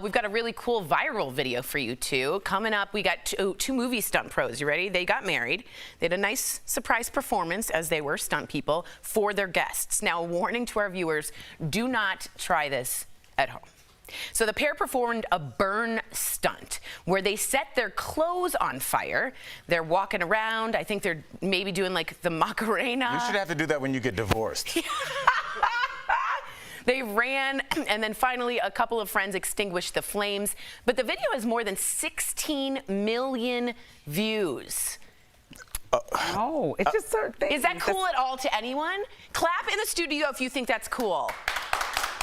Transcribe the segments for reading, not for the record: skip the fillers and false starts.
We've got a really cool viral video for you too. Coming up, we got two movie stunt pros. You ready? They got married. They had a nice surprise performance, as they were stunt people, for their guests. Now, a warning to our viewers, do not try this at home. So the pair performed a burn stunt where they set their clothes on fire. They're walking around. I think they're maybe doing like the Macarena. You should have to do that when you get divorced. They ran, and then finally a couple of friends extinguished the flames. But the video has more than 16 million views. Oh, it's just certain things. Is that cool at all to anyone? Clap in the studio if you think that's cool.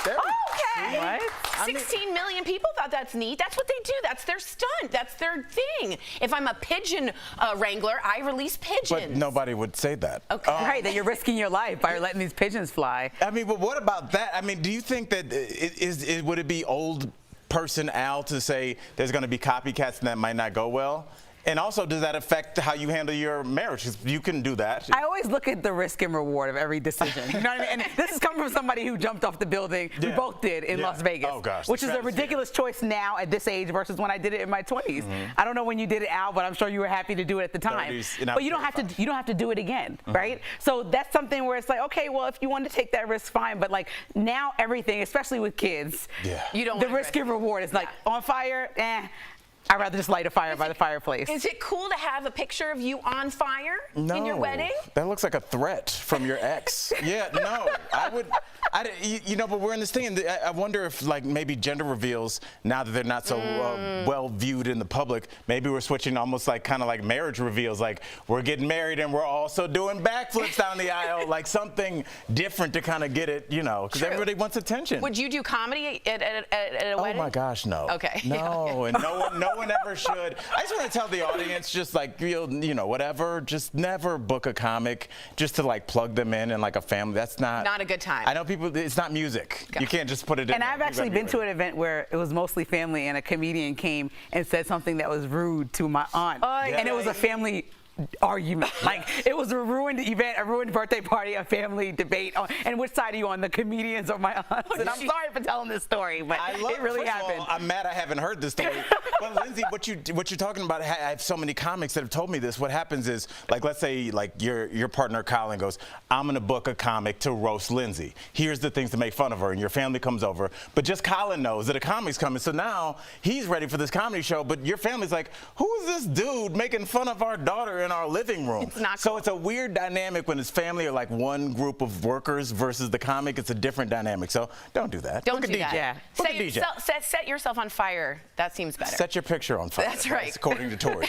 Okay. What? 16 million people thought that's neat. That's what they do. That's their stunt. That's their thing. If I'm a pigeon wrangler, I release pigeons. But nobody would say that. Okay. Right, that you're risking your life by letting these pigeons fly. I mean, but what about that? I mean, do you think that would it be old person Al to say there's going to be copycats and that might not go well? And also, does that affect how you handle your marriage? 'Cause you can do that. I always look at the risk and reward of every decision. You know what I mean? And this is coming from somebody who jumped off the building. We both did in Las Vegas. Oh, gosh, which is a ridiculous choice now at this age versus when I did it in my 20s. I don't know when you did it, Al, but I'm sure you were happy to do it at the time. 30s, but you don't have to do it again, right? So that's something where it's like, okay, well, if you want to take that risk, fine. But like now, everything, especially with kids, you don't. The risk and reward is like on fire. I'd rather just light a fire by the fireplace. Is it cool to have a picture of you on fire in your wedding? That looks like a threat from your ex. Yeah, no, you know, but we're in this thing, and I wonder if like maybe gender reveals, now that they're not so well viewed in the public, maybe we're switching almost like kind of like marriage reveals, like we're getting married and we're also doing backflips down the aisle, like something different to kind of get it, you know, because everybody wants attention. Would you do comedy at a wedding? Oh my gosh, no. Okay. No, and no one ever should. I just want to tell the audience, just like, you know, whatever, just never book a comic just to like plug them in like a family. That's not a good time. I know people, it's not music. You can't just put it in. And I've actually been to an event where it was mostly family and a comedian came and said something that was rude to my aunt. And it was a family argument. Like, it was a ruined event, a ruined birthday party, a family debate. And which side are you on, the comedians or my aunts? And I'm sorry for telling this story, but it really happened. I'm mad I haven't heard this story. But Lindsay, what you're talking about, I have so many comics that have told me this. What happens is, like, let's say like your partner Colin goes, I'm gonna book a comic to roast Lindsay. Here's the things to make fun of her, and your family comes over. But just Colin knows that a comic's coming, so now he's ready for this comedy show, but your family's like, who is this dude making fun of our daughter in our living room? It's not so it's a weird dynamic when it's family or like one group of workers versus the comic. It's a different dynamic. So don't do that. Don't book do a DJ. that. Book a DJ. Set yourself on fire. That seems better. Set your picture on fire. That's right. That's according to Tori.